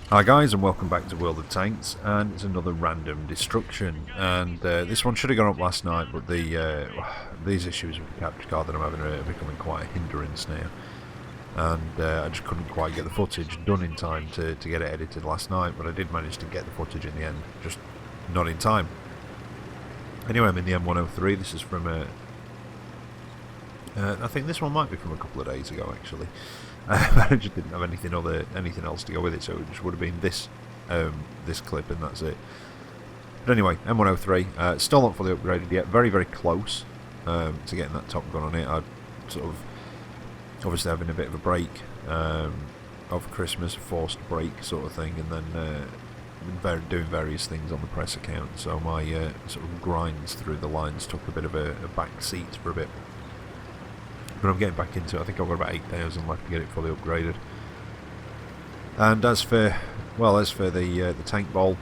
Hi guys, and welcome back to World of Tanks, and it's another random destruction. And this one should have gone up last night, but these issues with the capture card that I'm having are becoming quite a hindrance now. And I just couldn't quite get the footage done in time to get it edited last night, but I did manage to get the footage in the end, just not in time. Anyway, I'm in the M103. This is from I think this one might be from a couple of days ago, actually. I just didn't have anything else to go with it, so it just would have been this this clip, and that's it. But anyway, M103, still not fully upgraded yet. Very, very close to getting that Top Gun on it. I sort of obviously having a bit of a break over Christmas, a forced break sort of thing, and then doing various things on the press account. So my sort of grinds through the lines took a bit of a back seat for a bit. But I'm getting back into it. I think I've got about 8,000 left to get it fully upgraded. And as for the tank bowl,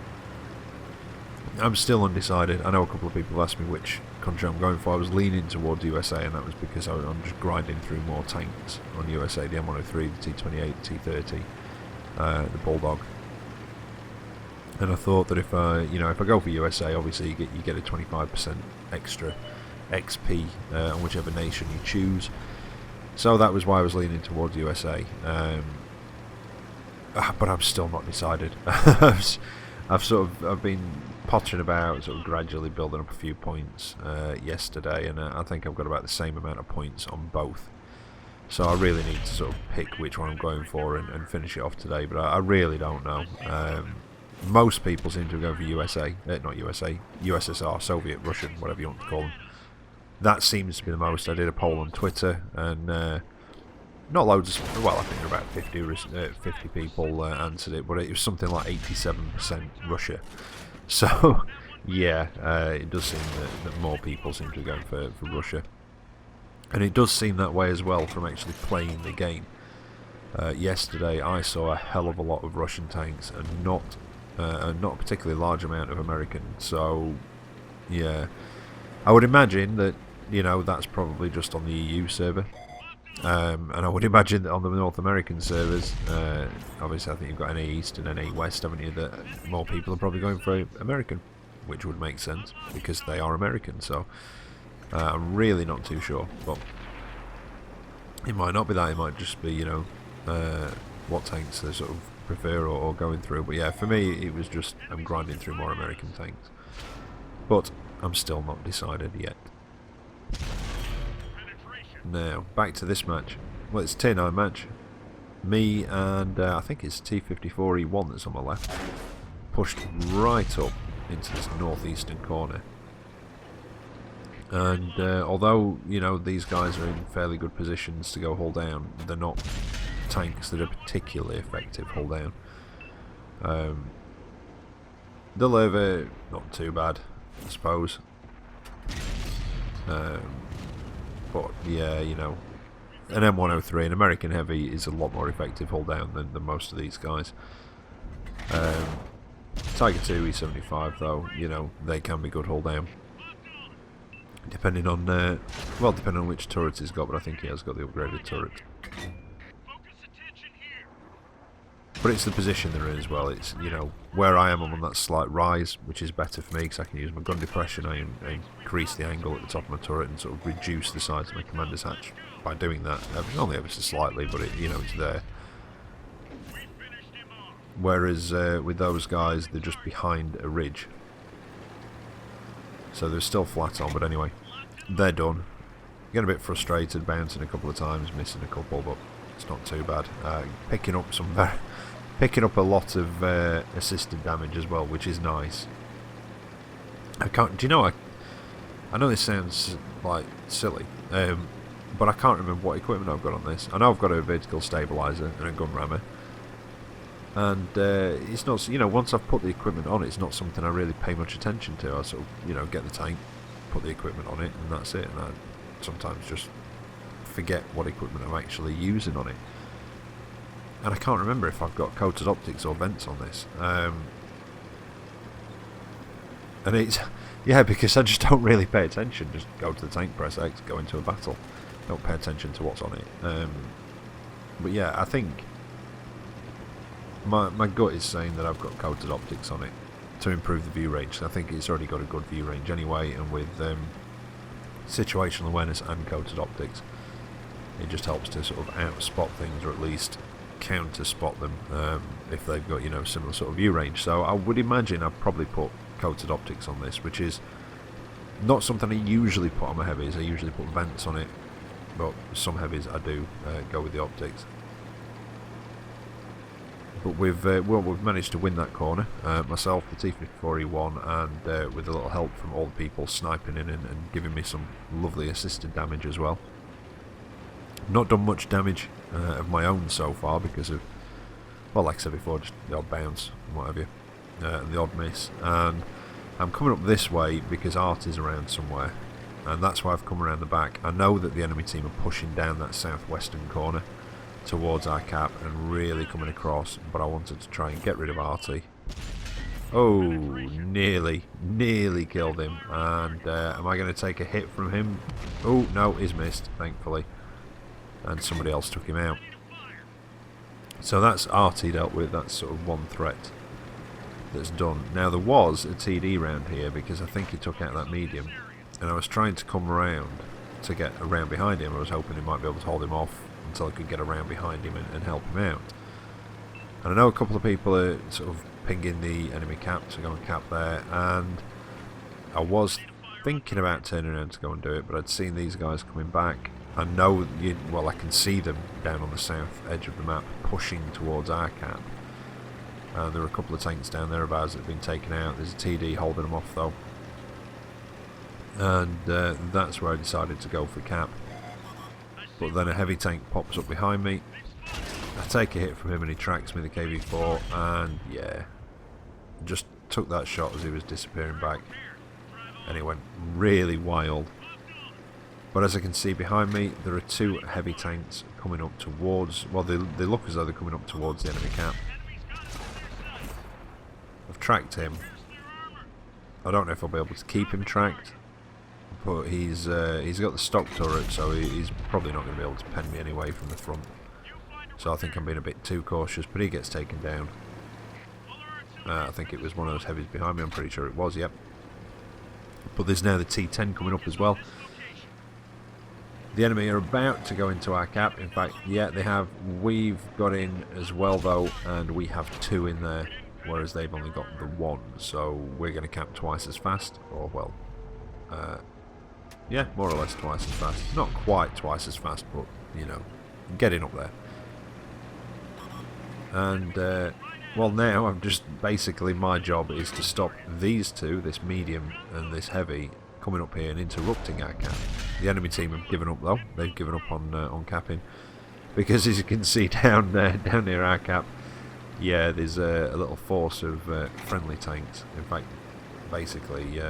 I'm still undecided. I know a couple of people have asked me which country I'm going for. I was leaning towards USA, and that was because I'm just grinding through more tanks on USA. The M103, the T28, T30, the Bulldog. And I thought that if I go for USA, obviously you get a 25% extra XP on whichever nation you choose. So that was why I was leaning towards USA. But I'm still not decided. I've been pottering about, sort of gradually building up a few points yesterday, and I think I've got about the same amount of points on both. So I really need to sort of pick which one I'm going for and finish it off today. But I really don't know. Most people seem to go for USA, not USA, USSR, Soviet, Russian, whatever you want to call them. That seems to be the most. I did a poll on Twitter, and not loads of, well, I think there were about 50 people answered it, but it was something like 87% Russia. So, yeah, it does seem that more people seem to be going for Russia. And it does seem that way as well from actually playing the game. Yesterday I saw a hell of a lot of Russian tanks, and not a particularly large amount of American. So, yeah, I would imagine that, that's probably just on the EU server. And I would imagine that on the North American servers, obviously I think you've got NA East and NA West, haven't you, that more people are probably going for American, which would make sense, because they are American. So, I'm really not too sure, but it might not be that, it might just be, what tanks they sort of prefer or going through. But yeah, for me it was just, I'm grinding through more American tanks. But I'm still not decided yet. Now, back to this match. Well, it's a tier 9 match. Me and I think it's T54 E1 that's on my left, pushed right up into this northeastern corner. And although, these guys are in fairly good positions to go hull down, they're not tanks that are particularly effective hull down. The Leva, not too bad, I suppose. But yeah, an M103, an American Heavy, is a lot more effective hull down than most of these guys. Tiger 2 E75 though, they can be good hull down. Depending on depending on which turret he's got, but I think he has got the upgraded turret. But it's the position they're in as well. It's, where I am, I'm on that slight rise, which is better for me because I can use my gun depression. I increase the angle at the top of my turret and sort of reduce the size of my commander's hatch by doing that. Only ever so slightly, but it's there. Whereas with those guys, they're just behind a ridge. So they're still flat on, but anyway, they're done. Getting a bit frustrated, bouncing a couple of times, missing a couple, but it's not too bad. Picking up a lot of assisted damage as well, which is nice. I know this sounds like silly, but I can't remember what equipment I've got on this. I know I've got a vertical stabilizer and a gun rammer, and it's not, once I've put the equipment on, it's not something I really pay much attention to. I sort of, get the tank, put the equipment on it, and that's it. And I sometimes just forget what equipment I'm actually using on it. And I can't remember if I've got coated optics or vents on this. And it's, yeah, because I just don't really pay attention. Just go to the tank, press X, go into a battle. Don't pay attention to what's on it. But yeah, I think My gut is saying that I've got coated optics on it to improve the view range. I think it's already got a good view range anyway, and with situational awareness and coated optics, it just helps to sort of out-spot things, or at least counter-spot them if they've got, you know, similar sort of view range. So I would imagine I've probably put coated optics on this, which is not something I usually put on my heavies. I usually put vents on it, but some heavies I do go with the optics. But we've managed to win that corner, myself, the T28 and with a little help from all the people sniping in and giving me some lovely assisted damage as well. Not done much damage of my own so far because of, well, like I said before, just the odd bounce and what have you, and the odd miss. And I'm coming up this way because Art is around somewhere, and that's why I've come around the back. I know that the enemy team are pushing down that southwestern corner towards our cap and really coming across, but I wanted to try and get rid of Artie. Oh, nearly killed him. And am I going to take a hit from him? Oh, no, he's missed, thankfully. And somebody else took him out. So that's Artie dealt with. That's sort of one threat that's done. Now there was a TD round here because I think he took out that medium, and I was trying to come around to get around behind him. I was hoping he might be able to hold him off until I could get around behind him and help him out. And I know a couple of people are sort of pinging the enemy cap to go and cap there, and I was thinking about turning around to go and do it, but I'd seen these guys coming back. I know, well, I can see them down on the south edge of the map pushing towards our cap. There are a couple of tanks down there of ours that have been taken out. There's a TD holding them off though. And that's where I decided to go for cap. But then a heavy tank pops up behind me. I take a hit from him and he tracks me, the KV4, and yeah, just took that shot as he was disappearing back. And it went really wild. But as I can see behind me, there are two heavy tanks coming up towards, well, they look as though they're coming up towards the enemy cap. I've tracked him. I don't know if I'll be able to keep him tracked, but he's got the stock turret, so he's probably not going to be able to pen me anyway from the front. So I think I'm being a bit too cautious, but he gets taken down. I think it was one of those heavies behind me, I'm pretty sure it was, yep. But there's now the T10 coming up as well. The enemy are about to go into our cap. In fact, yeah, they have. We've got in as well though, and we have two in there, whereas they've only got the one. So we're going to cap twice as fast, or well, yeah, more or less twice as fast. Not quite twice as fast, but you know, getting up there. And well, now I'm just basically, my job is to stop these two, this medium and this heavy, coming up here and interrupting our cap. The enemy team have given up though. They've given up on capping, because as you can see down near our cap, yeah, there's a little force of friendly tanks. In fact, basically,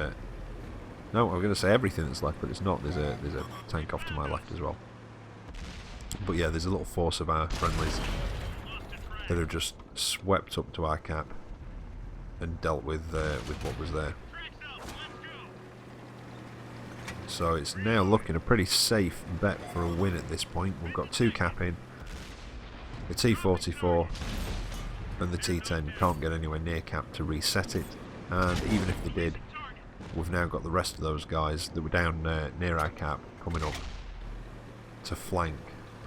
no, I'm going to say everything that's left, but it's not. There's a tank off to my left as well. But yeah, there's a little force of our friendlies that have just swept up to our cap and dealt with what was there. So it's now looking a pretty safe bet for a win at this point. We've got two cap in. The T44 and the T10 can't get anywhere near cap to reset it, and even if they did, we've now got the rest of those guys that were down near our cap coming up to flank,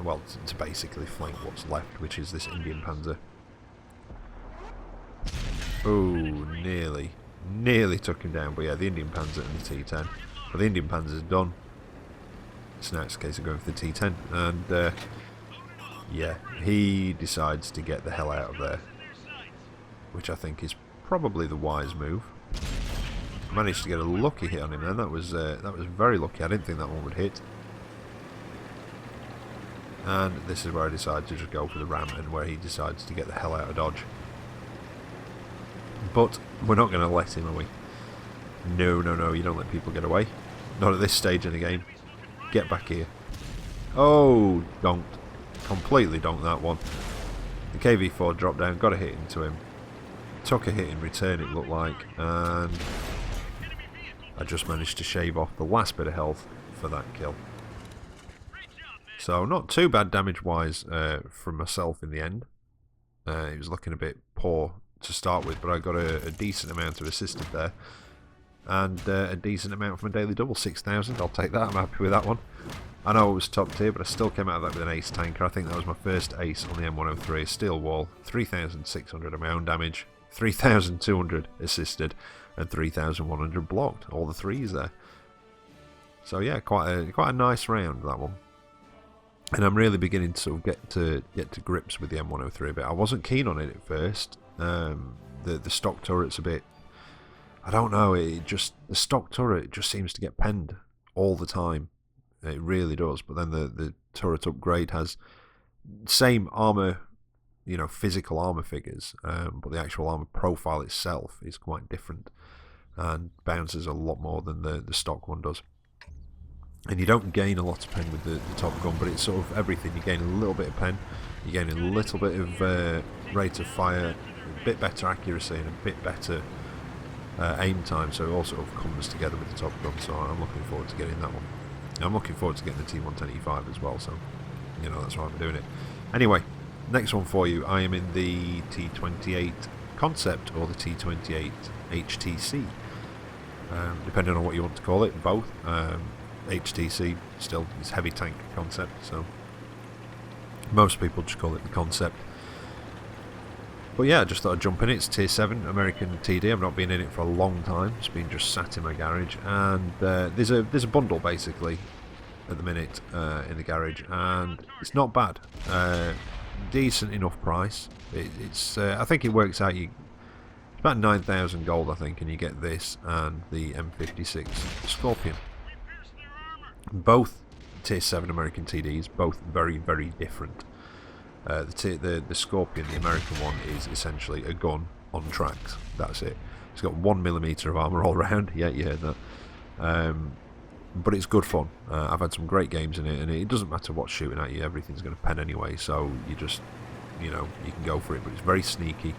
well, to basically flank what's left, which is this Indian Panzer. Oh, nearly took him down, but yeah, the Indian Panzer and the T10. But the Indian Panzer's done. So now it's a case of going for the T10, and yeah, he decides to get the hell out of there, which I think is probably the wise move. Managed to get a lucky hit on him then. That was very lucky. I didn't think that one would hit. And this is where I decide to just go for the ram, and where he decides to get the hell out of dodge. But we're not going to let him, are we? No, no, no, you don't let people get away. Not at this stage in the game. Get back here. Oh, donked. Completely donked that one. The KV4 dropped down, got a hit into him. Took a hit in return, it looked like, and I just managed to shave off the last bit of health for that kill. So not too bad damage-wise from myself in the end. It was looking a bit poor to start with, but I got a decent amount of assisted there, and a decent amount from a daily double, 6,000. I'll take that. I'm happy with that one. I know it was top tier, but I still came out of that with an ace tanker. I think that was my first ace on the M103. Steel wall, 3,600 of my own damage, 3,200 assisted, and 3,100 blocked. All the threes there. So yeah, quite a nice round, that one. And I'm really beginning to sort of get to grips with the M103 a bit. I wasn't keen on it at first. The stock turret's a bit, I don't know. The stock turret just seems to get penned all the time. It really does. But then the turret upgrade has same armor, physical armor figures, but the actual armor profile itself is quite different and bounces a lot more than the stock one does. And you don't gain a lot of pen with the top gun, but it's sort of everything. You gain a little bit of pen, you gain a little bit of rate of fire, a bit better accuracy, and a bit better aim time. So it all sort of comes together with the top gun. So I'm looking forward to getting that one. I'm looking forward to getting the T110 E5 as well, so that's why I'm doing it. Anyway, next one for you. I am in the T28 Concept or the T28 HTC, depending on what you want to call it. Both. HTC still is heavy tank concept, so most people just call it the Concept. But yeah, I just thought I'd jump in it. It's tier 7 American TD. I've not been in it for a long time. It's been just sat in my garage, and there's a bundle basically at the minute in the garage, and it's not bad. Decent enough price. It's I think it works out. It's about 9,000 gold, I think, and you get this and the M56 Scorpion. Both tier 7 American TDs, both very, very different. The Scorpion, the American one, is essentially a gun on tracks. That's it. It's got 1mm of armour all round. Yeah, you heard that. But it's good fun. I've had some great games in it, and it doesn't matter what's shooting at you. Everything's going to pen anyway, so you just, you can go for it. But it's very sneaky.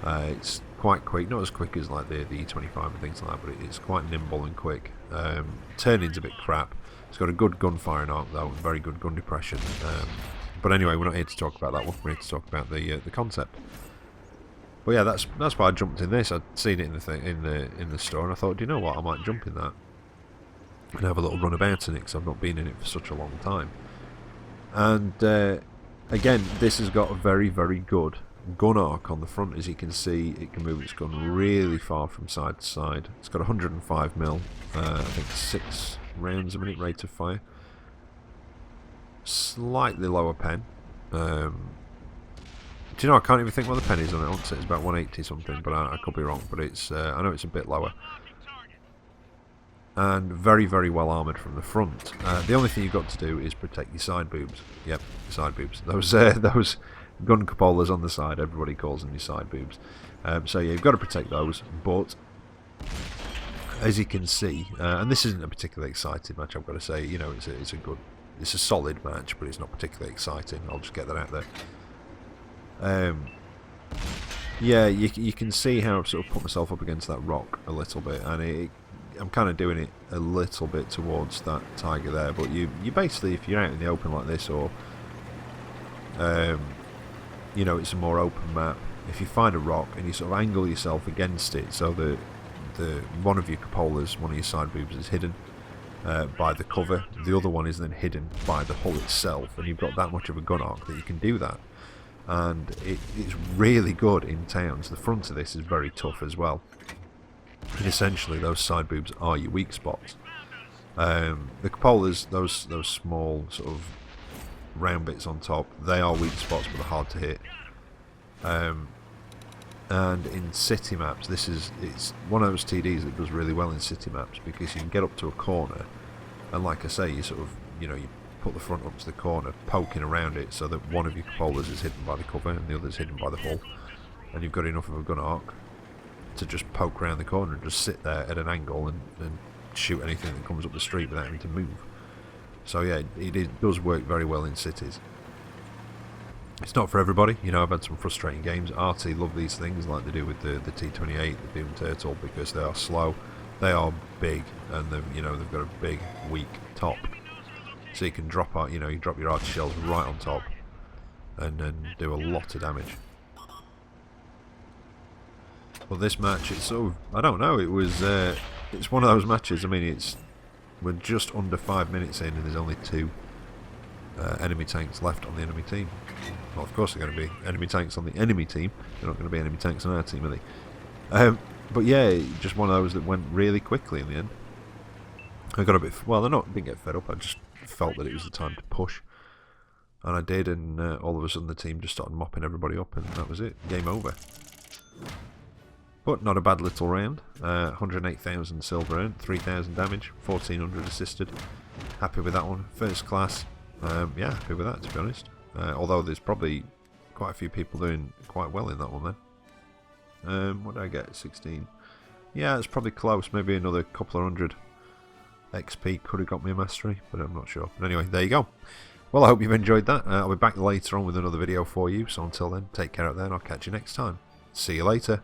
It's quite quick. Not as quick as like the E25 and things like that, but it's quite nimble and quick. Turning's a bit crap. It's got a good gun firing arc though, and very good gun depression. But anyway, we're not here to talk about that one. We're here to talk about the Concept. But yeah, that's why I jumped in this. I'd seen it in the store, and I thought, do you know what? I might jump in that and have a little run about in it, because I've not been in it for such a long time. And again, this has got a very, very good gun arc on the front. As you can see, it can move its gun really far from side to side. It's got 105mm, I think 6 rounds a minute rate of fire. Slightly lower pen. Do you know, I can't even think what the pen is on it. I want to say it's about 180 something, but I could be wrong. But it's I know it's a bit lower. And very, very well armoured from the front. The only thing you've got to do is protect your side boobs. Yep, side boobs. Those gun cupolas on the side, everybody calls them your side boobs. So yeah, you've got to protect those. But as you can see, and this isn't a particularly exciting match, I've got to say. It's a solid match, but it's not particularly exciting. I'll just get that out there. Yeah, you can see how I've sort of put myself up against that rock a little bit, and I'm kind of doing it a little bit towards that tiger there. But you basically, if you're out in the open like this, or it's a more open map, if you find a rock and you sort of angle yourself against it, so the one of your cupolas, one of your side boobs, is hidden by the cover, the other one is then hidden by the hull itself, and you've got that much of a gun arc that you can do that. And it's really good in towns. The front of this is very tough as well, and essentially those side boobs are your weak spots. The cupolas, those small sort of round bits on top, they are weak spots, but they're hard to hit. And in city maps, it's one of those TDs that does really well in city maps, because you can get up to a corner, and like I say, you sort of, you put the front up to the corner, poking around it, so that one of your cupolas is hidden by the cover and the other is hidden by the hull, and you've got enough of a gun arc to just poke around the corner and just sit there at an angle and shoot anything that comes up the street without having to move. So yeah, it does work very well in cities. It's not for everybody. I've had some frustrating games. RT love these things like they do with the T28, the Doom Turtle, because they are slow, they are big, and they've got a big, weak top. So you can drop out, you drop your arty shells right on top, and then do a lot of damage. But this match, it's sort of, I don't know, it's one of those matches. I mean, we're just under 5 minutes in, and there's only 2 enemy tanks left on the enemy team. Well, of course, they're going to be enemy tanks on the enemy team. They're not going to be enemy tanks on our team, are they? But yeah, just one of those that went really quickly in the end. I got a bit, well, didn't get fed up. I just felt that it was the time to push, and I did. And all of a sudden, the team just started mopping everybody up, and that was it. Game over. But not a bad little round. 108,000 silver earned, 3,000 damage, 1,400 assisted. Happy with that one. First class. Yeah, happy with that, to be honest. Although there's probably quite a few people doing quite well in that one then. What did I get? 16. Yeah, it's probably close. Maybe another couple of hundred XP could have got me a mastery, but I'm not sure. But anyway, there you go. Well, I hope you've enjoyed that. I'll be back later on with another video for you. So until then, take care out there, and I'll catch you next time. See you later.